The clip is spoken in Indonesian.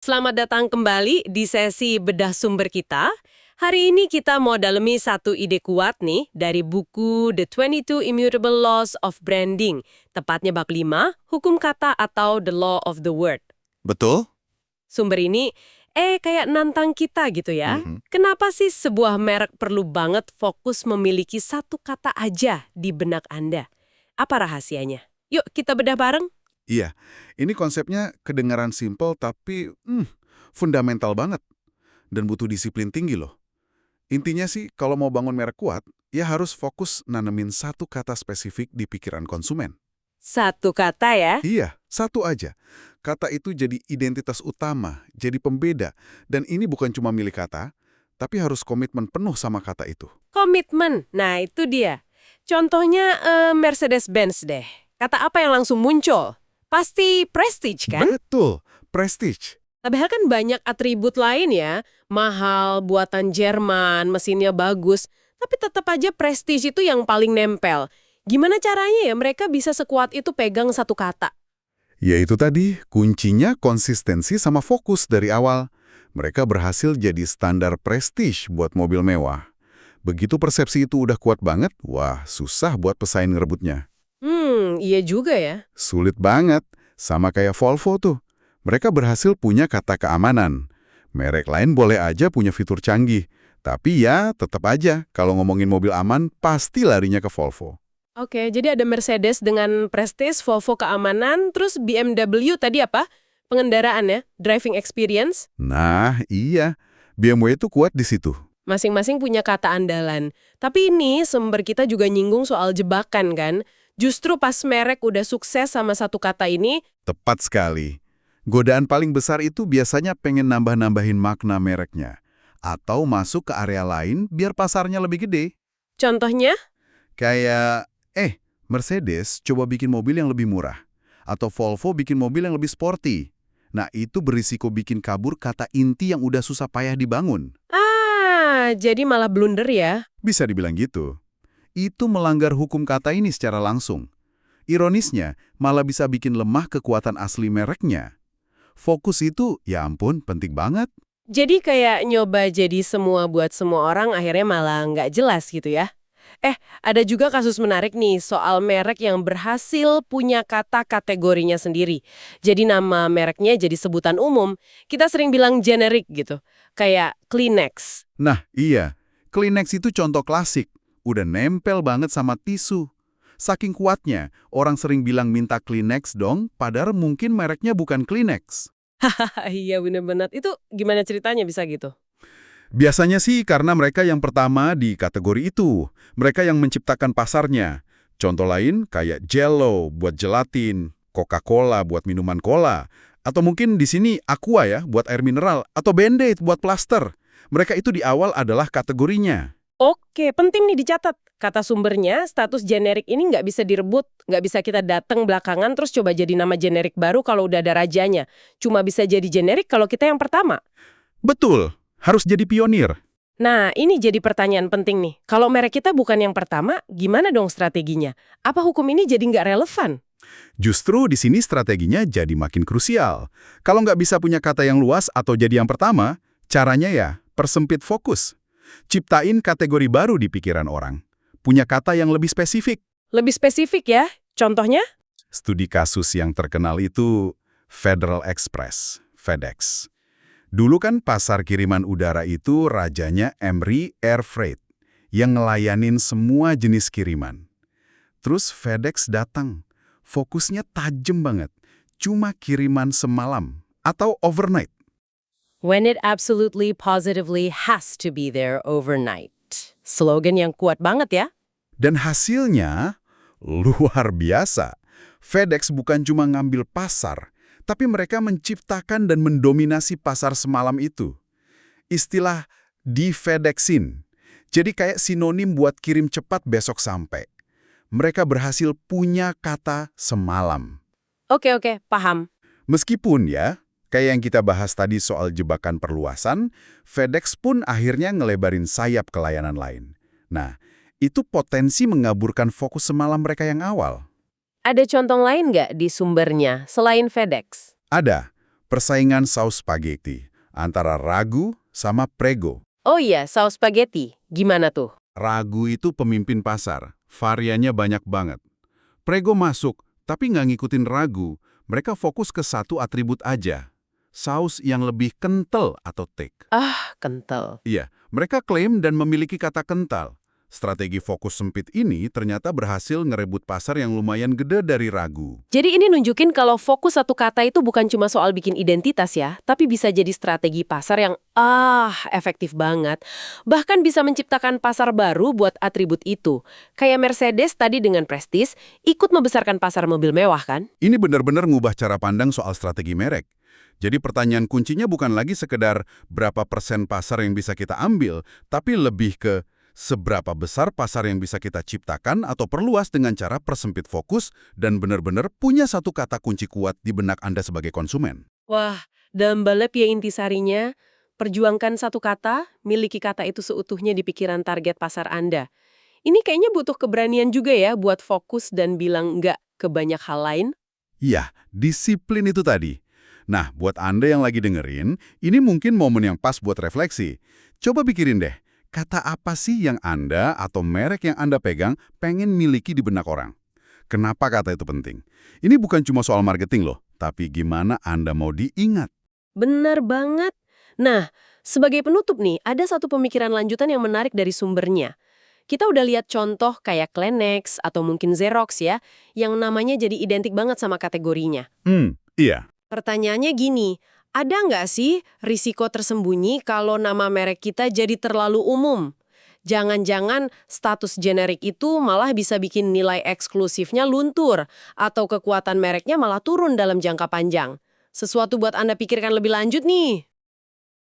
Selamat datang kembali di sesi bedah sumber kita. Hari ini kita mau dalemi satu ide kuat nih dari buku The 22 Immutable Laws of Branding, tepatnya bab 5, Hukum Kata atau The Law of the Word. Betul? Sumber ini, kayak nantang kita gitu ya. Kenapa sih sebuah merek perlu banget fokus memiliki satu kata aja di benak Anda? Apa rahasianya? Yuk kita bedah bareng. Iya, ini konsepnya kedengaran simpel tapi fundamental banget dan butuh disiplin tinggi loh. Intinya sih kalau mau bangun merek kuat, ya harus fokus nanemin satu kata spesifik di pikiran konsumen. Satu kata ya. Iya, satu aja. Kata itu jadi identitas utama, jadi pembeda, dan ini bukan cuma milik kata, tapi harus komitmen penuh sama kata itu. Komitmen. Nah, itu dia. Contohnya Mercedes-Benz deh. Kata apa yang langsung muncul? Pasti prestige kan? Betul, prestige. Padahal kan banyak atribut lain ya. Mahal, buatan Jerman, mesinnya bagus. Tapi tetap aja prestige itu yang paling nempel. Gimana caranya ya mereka bisa sekuat itu pegang satu kata? Ya itu tadi, kuncinya konsistensi sama fokus dari awal. Mereka berhasil jadi standar prestige buat mobil mewah. Begitu persepsi itu udah kuat banget, wah susah buat pesaing ngerebutnya. Iya juga ya. Sulit banget, sama kayak Volvo tuh. Mereka berhasil punya kata keamanan. Merek lain boleh aja punya fitur canggih, tapi ya tetap aja kalau ngomongin mobil aman pasti larinya ke Volvo. Oke, jadi ada Mercedes dengan prestige, Volvo keamanan, terus BMW tadi apa? Pengendaraan ya, driving experience. Nah, iya. BMW itu kuat di situ. Masing-masing punya kata andalan. Tapi ini sumber kita juga nyinggung soal jebakan kan? Justru pas merek udah sukses sama satu kata ini, Tepat sekali. Godaan paling besar itu biasanya pengen nambah-nambahin makna mereknya. Atau masuk ke area lain biar pasarnya lebih gede. contohnya, Kayak, Mercedes coba bikin mobil yang lebih murah. Atau Volvo bikin mobil yang lebih sporty. Nah, itu berisiko bikin kabur kata inti yang udah susah payah dibangun. jadi malah blunder ya. Bisa dibilang gitu. Itu melanggar hukum kata ini secara langsung. Ironisnya, malah bisa bikin lemah kekuatan asli mereknya. Fokus itu, ya ampun, penting banget. Jadi kayak nyoba jadi semua buat semua orang akhirnya malah nggak jelas gitu ya. Ada juga kasus menarik nih soal merek yang berhasil punya kata kategorinya sendiri. Jadi nama mereknya jadi sebutan umum. Kita sering bilang generik gitu. Kayak Kleenex. Nah, iya. Kleenex itu contoh klasik. Udah nempel banget sama tisu. Saking kuatnya, orang sering bilang minta Kleenex dong, padahal mungkin mereknya bukan Kleenex. Iya bener-bener. Itu gimana ceritanya bisa gitu? Biasanya sih karena mereka yang pertama di kategori itu. Mereka yang menciptakan pasarnya. Contoh lain kayak Jell-O buat gelatin, Coca-Cola buat minuman cola, atau mungkin di sini Aqua ya buat air mineral, atau Band-Aid buat plaster. Mereka itu di awal adalah kategorinya. Oke, penting nih dicatat. Kata sumbernya, status generik ini nggak bisa direbut, nggak bisa kita datang belakangan terus coba jadi nama generik baru kalau udah ada rajanya. Cuma bisa jadi generik kalau kita yang pertama. Betul, harus jadi pionir. Nah, ini jadi pertanyaan penting nih. Kalau merek kita bukan yang pertama, gimana dong strateginya? Apa hukum ini jadi nggak relevan? Justru di sini strateginya jadi makin krusial. Kalau nggak bisa punya kata yang luas atau jadi yang pertama, caranya ya persempit fokus. Ciptain kategori baru di pikiran orang. Punya kata yang lebih spesifik. Lebih spesifik ya? Contohnya? Studi kasus yang terkenal itu Federal Express, FedEx. Dulu kan pasar kiriman udara itu rajanya Emery Air Freight yang ngelayanin semua jenis kiriman. Terus FedEx datang, fokusnya tajam banget, cuma kiriman semalam atau overnight. When it absolutely positively has to be there overnight. Slogan yang kuat banget ya. Dan hasilnya luar biasa. FedEx bukan cuma ngambil pasar, tapi mereka menciptakan dan mendominasi pasar semalam itu. Istilah di-FedExin. Jadi kayak sinonim buat kirim cepat besok sampai. Mereka berhasil punya kata semalam. Oke, paham. Meskipun ya, kayak yang kita bahas tadi soal jebakan perluasan, FedEx pun akhirnya ngelebarin sayap ke layanan lain. Nah, itu potensi mengaburkan fokus semalam mereka yang awal. Ada contoh lain nggak di sumbernya selain FedEx? Ada. Persaingan saus spaghetti antara Ragu sama Prego. Oh iya, saus spaghetti. Gimana tuh? Ragu itu pemimpin pasar, variannya banyak banget. Prego masuk, tapi nggak ngikutin Ragu. Mereka fokus ke satu atribut aja. Saus yang lebih kental atau thick. Ah, kental. Iya, mereka klaim dan memiliki kata kental. Strategi fokus sempit ini ternyata berhasil ngerebut pasar yang lumayan gede dari Ragu. Jadi ini nunjukin kalau fokus satu kata itu bukan cuma soal bikin identitas ya, tapi bisa jadi strategi pasar yang efektif banget. Bahkan bisa menciptakan pasar baru buat atribut itu. Kayak Mercedes tadi dengan Prestige, ikut membesarkan pasar mobil mewah kan? Ini benar-benar ngubah cara pandang soal strategi merek. Jadi pertanyaan kuncinya bukan lagi sekedar berapa persen pasar yang bisa kita ambil, tapi lebih ke seberapa besar pasar yang bisa kita ciptakan atau perluas dengan cara persempit fokus dan benar-benar punya satu kata kunci kuat di benak Anda sebagai konsumen. Wah, dalam balap ya intisarinya, perjuangkan satu kata, miliki kata itu seutuhnya di pikiran target pasar Anda. Ini kayaknya butuh keberanian juga ya buat fokus dan bilang enggak ke banyak hal lain. Ya, disiplin itu tadi. Nah, buat Anda yang lagi dengerin, ini mungkin momen yang pas buat refleksi. Coba pikirin deh, kata apa sih yang Anda atau merek yang Anda pegang pengen miliki di benak orang? Kenapa kata itu penting? Ini bukan cuma soal marketing loh, tapi gimana Anda mau diingat. Benar banget. Nah, sebagai penutup nih, ada satu pemikiran lanjutan yang menarik dari sumbernya. Kita udah lihat contoh kayak Kleenex atau mungkin Xerox ya, yang namanya jadi identik banget sama kategorinya. Iya. Pertanyaannya gini, ada nggak sih risiko tersembunyi kalau nama merek kita jadi terlalu umum? Jangan-jangan status generik itu malah bisa bikin nilai eksklusifnya luntur, atau kekuatan mereknya malah turun dalam jangka panjang. Sesuatu buat Anda pikirkan lebih lanjut nih.